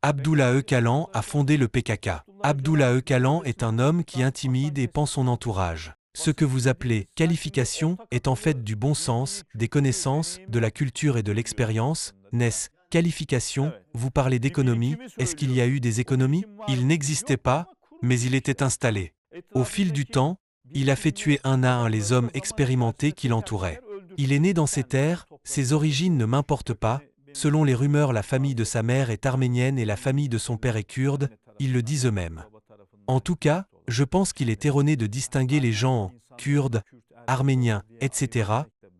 Abdullah Öcalan a fondé le PKK. Abdullah Öcalan est un homme qui intimide et pend son entourage. Ce que vous appelez qualification est en fait du bon sens, des connaissances, de la culture et de l'expérience. N'est-ce qualification? Vous parlez d'économie, est-ce qu'il y a eu des économies? Il n'existait pas, mais il était installé. Au fil du temps, il a fait tuer un à un les hommes expérimentés qui l'entouraient. Il est né dans ces terres, ses origines ne m'importent pas. Selon les rumeurs, la famille de sa mère est arménienne et la famille de son père est kurde, ils le disent eux-mêmes. En tout cas, je pense qu'il est erroné de distinguer les gens en kurdes, arméniens, etc.,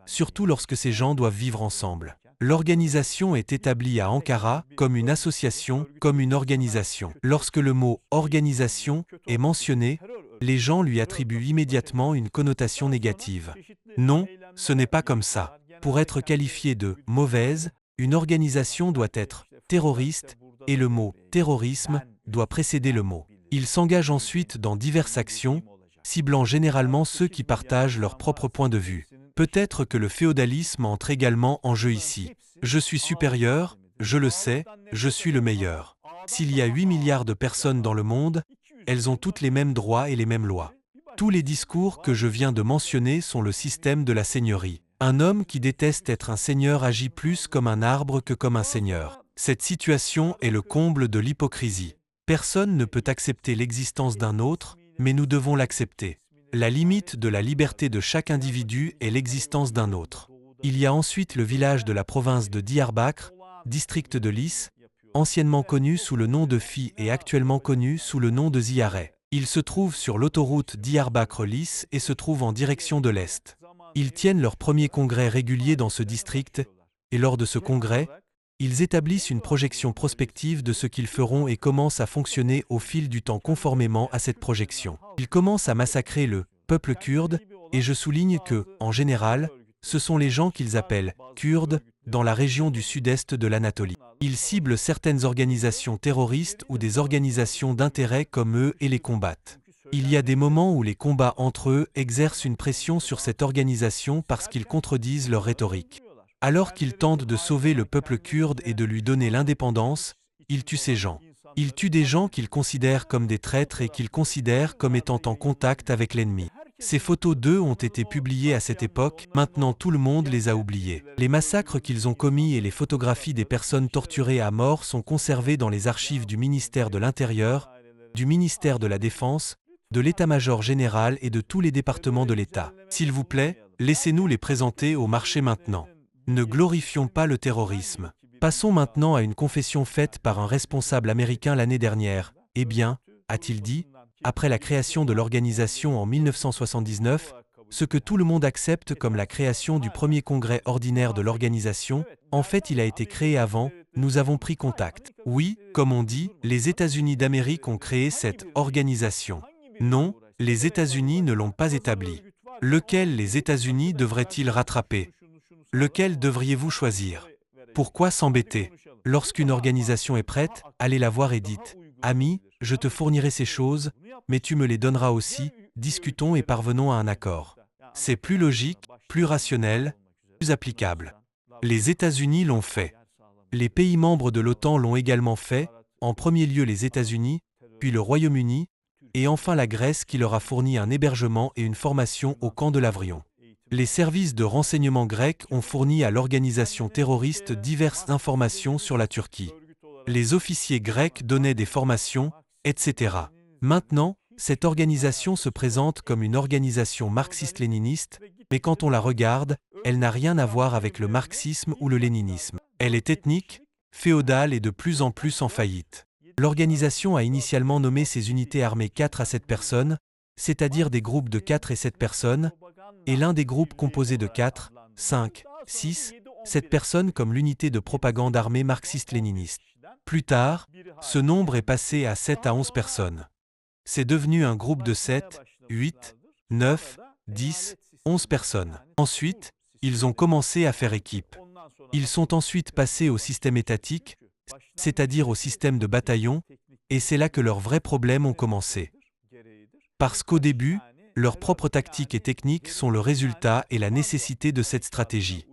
surtout lorsque ces gens doivent vivre ensemble. L'organisation est établie à Ankara comme une association, comme une organisation. Lorsque le mot « organisation » est mentionné, les gens lui attribuent immédiatement une connotation négative. Non, ce n'est pas comme ça. Pour être qualifié de « mauvaise », une organisation doit être terroriste et le mot « terrorisme » doit précéder le mot. Il s'engage ensuite dans diverses actions, ciblant généralement ceux qui partagent leur propre point de vue. Peut-être que le féodalisme entre également en jeu ici. Je suis supérieur, je le sais, je suis le meilleur. S'il y a 8 milliards de personnes dans le monde, elles ont toutes les mêmes droits et les mêmes lois. Tous les discours que je viens de mentionner sont le système de la seigneurie. Un homme qui déteste être un seigneur agit plus comme un arbre que comme un seigneur. Cette situation est le comble de l'hypocrisie. Personne ne peut accepter l'existence d'un autre, mais nous devons l'accepter. La limite de la liberté de chaque individu est l'existence d'un autre. Il y a ensuite le village de la province de Diyarbakır, district de Lis, anciennement connu sous le nom de Fi et actuellement connu sous le nom de Ziyare. Il se trouve sur l'autoroute Diyarbakır-Lis et se trouve en direction de l'Est. Ils tiennent leur premier congrès régulier dans ce district, et lors de ce congrès, ils établissent une projection prospective de ce qu'ils feront et commencent à fonctionner au fil du temps conformément à cette projection. Ils commencent à massacrer le peuple kurde, et je souligne que, en général, ce sont les gens qu'ils appellent Kurdes dans la région du sud-est de l'Anatolie. Ils ciblent certaines organisations terroristes ou des organisations d'intérêt comme eux et les combattent. Il y a des moments où les combats entre eux exercent une pression sur cette organisation parce qu'ils contredisent leur rhétorique. Alors qu'ils tentent de sauver le peuple kurde et de lui donner l'indépendance, ils tuent ces gens. Ils tuent des gens qu'ils considèrent comme des traîtres et qu'ils considèrent comme étant en contact avec l'ennemi. Ces photos d'eux ont été publiées à cette époque, maintenant tout le monde les a oubliées. Les massacres qu'ils ont commis et les photographies des personnes torturées à mort sont conservées dans les archives du ministère de l'Intérieur, du ministère de la Défense, de l'État-major général et de tous les départements de l'État. S'il vous plaît, laissez-nous les présenter au marché maintenant. Ne glorifions pas le terrorisme. Passons maintenant à une confession faite par un responsable américain l'année dernière. Eh bien, a-t-il dit, après la création de l'organisation en 1979, ce que tout le monde accepte comme la création du premier congrès ordinaire de l'organisation, en fait il a été créé avant, nous avons pris contact. Oui, comme on dit, les États-Unis d'Amérique ont créé cette organisation. Non, les États-Unis ne l'ont pas établie. Lequel les États-Unis devraient-ils rattraper? Lequel devriez-vous choisir? Pourquoi s'embêter? Lorsqu'une organisation est prête, allez la voir et dites « Ami, je te fournirai ces choses, mais tu me les donneras aussi, discutons et parvenons à un accord. » C'est plus logique, plus rationnel, plus applicable. Les États-Unis l'ont fait. Les pays membres de l'OTAN l'ont également fait, en premier lieu les États-Unis, puis le Royaume-Uni, et enfin la Grèce qui leur a fourni un hébergement et une formation au camp de Lavrion. Les services de renseignement grecs ont fourni à l'organisation terroriste diverses informations sur la Turquie. Les officiers grecs donnaient des formations, etc. Maintenant, cette organisation se présente comme une organisation marxiste-léniniste, mais quand on la regarde, elle n'a rien à voir avec le marxisme ou le léninisme. Elle est ethnique, féodale et de plus en plus en faillite. L'organisation a initialement nommé ses unités armées 4 à 7 personnes, c'est-à-dire des groupes de 4 et 7 personnes, et l'un des groupes composé de 4, 5, 6, 7 personnes comme l'unité de propagande armée marxiste-léniniste. Plus tard, ce nombre est passé à 7 à 11 personnes. C'est devenu un groupe de 7, 8, 9, 10, 11 personnes. Ensuite, ils ont commencé à faire équipe. Ils sont ensuite passés au système étatique, c'est-à-dire au système de bataillon, et c'est là que leurs vrais problèmes ont commencé. Parce qu'au début, leurs propres tactiques et techniques sont le résultat et la nécessité de cette stratégie.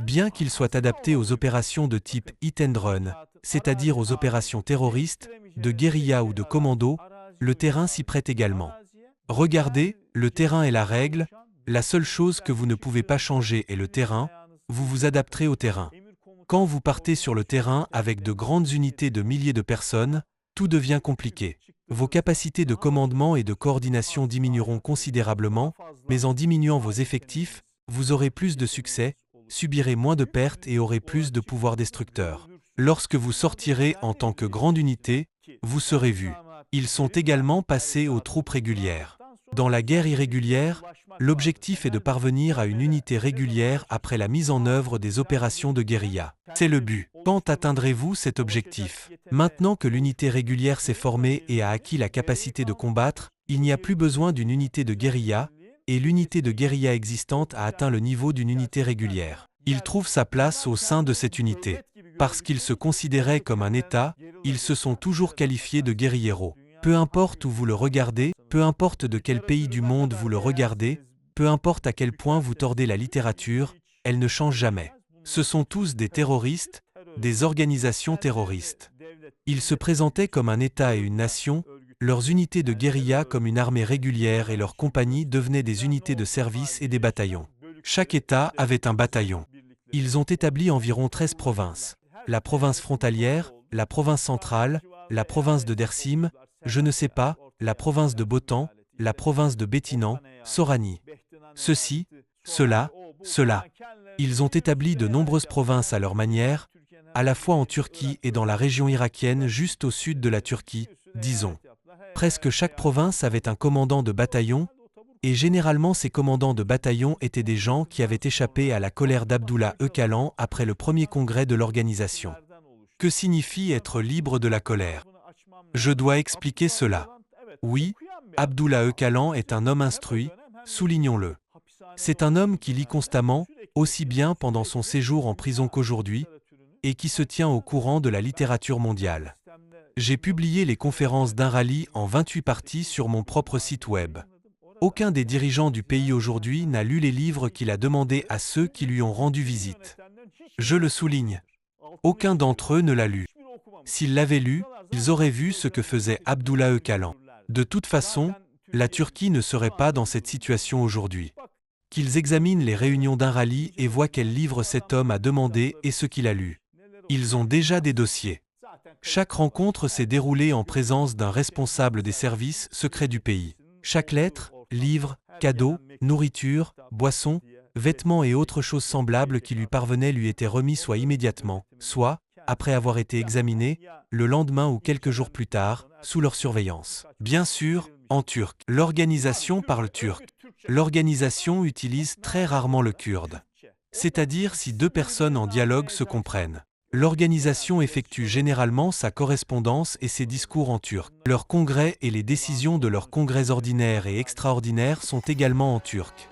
Bien qu'il soit adapté aux opérations de type hit and run, c'est-à-dire aux opérations terroristes, de guérilla ou de commando, le terrain s'y prête également. Regardez, le terrain est la règle, la seule chose que vous ne pouvez pas changer est le terrain, vous vous adapterez au terrain. Quand vous partez sur le terrain avec de grandes unités de milliers de personnes, tout devient compliqué. Vos capacités de commandement et de coordination diminueront considérablement, mais en diminuant vos effectifs, vous aurez plus de succès, subirez moins de pertes et aurez plus de pouvoir destructeur. Lorsque vous sortirez en tant que grande unité, vous serez vu. Ils sont également passés aux troupes régulières. Dans la guerre irrégulière, l'objectif est de parvenir à une unité régulière après la mise en œuvre des opérations de guérilla. C'est le but. Quand atteindrez-vous cet objectif? Maintenant que l'unité régulière s'est formée et a acquis la capacité de combattre, il n'y a plus besoin d'une unité de guérilla, et l'unité de guérilla existante a atteint le niveau d'une unité régulière. Il trouve sa place au sein de cette unité. Parce qu'ils se considéraient comme un État, ils se sont toujours qualifiés de guérilleros. Peu importe où vous le regardez, peu importe de quel pays du monde vous le regardez, peu importe à quel point vous tordez la littérature, elle ne change jamais. Ce sont tous des terroristes, des organisations terroristes. Ils se présentaient comme un État et une nation, leurs unités de guérilla comme une armée régulière et leurs compagnies devenaient des unités de service et des bataillons. Chaque État avait un bataillon. Ils ont établi environ 13 provinces. La province frontalière, la province centrale, la province de Dersim, je ne sais pas, la province de Botan, la province de Bétinan, Sorani. Ceci, cela, cela. Ils ont établi de nombreuses provinces à leur manière, à la fois en Turquie et dans la région irakienne juste au sud de la Turquie, disons. Presque chaque province avait un commandant de bataillon, et généralement ces commandants de bataillon étaient des gens qui avaient échappé à la colère d'Abdullah Öcalan après le premier congrès de l'organisation. Que signifie être libre de la colère? Je dois expliquer cela. Oui, Abdullah Öcalan est un homme instruit, soulignons-le. C'est un homme qui lit constamment, aussi bien pendant son séjour en prison qu'aujourd'hui, et qui se tient au courant de la littérature mondiale. J'ai publié les conférences d'un rallye en 28 parties sur mon propre site web. Aucun des dirigeants du pays aujourd'hui n'a lu les livres qu'il a demandés à ceux qui lui ont rendu visite. Je le souligne. Aucun d'entre eux ne l'a lu. S'ils l'avaient lu, ils auraient vu ce que faisait Abdullah Öcalan. De toute façon, la Turquie ne serait pas dans cette situation aujourd'hui. Qu'ils examinent les réunions d'un rallye et voient quel livre cet homme a demandé et ce qu'il a lu. Ils ont déjà des dossiers. Chaque rencontre s'est déroulée en présence d'un responsable des services secrets du pays. Chaque lettre, livre, cadeau, nourriture, boisson, vêtements et autres choses semblables qui lui parvenaient lui étaient remis soit immédiatement, soit, après avoir été examinés, le lendemain ou quelques jours plus tard, sous leur surveillance. Bien sûr, en turc. L'organisation parle turc. L'organisation utilise très rarement le kurde. C'est-à-dire si deux personnes en dialogue se comprennent. L'organisation effectue généralement sa correspondance et ses discours en turc. Leurs congrès et les décisions de leurs congrès ordinaires et extraordinaires sont également en turc.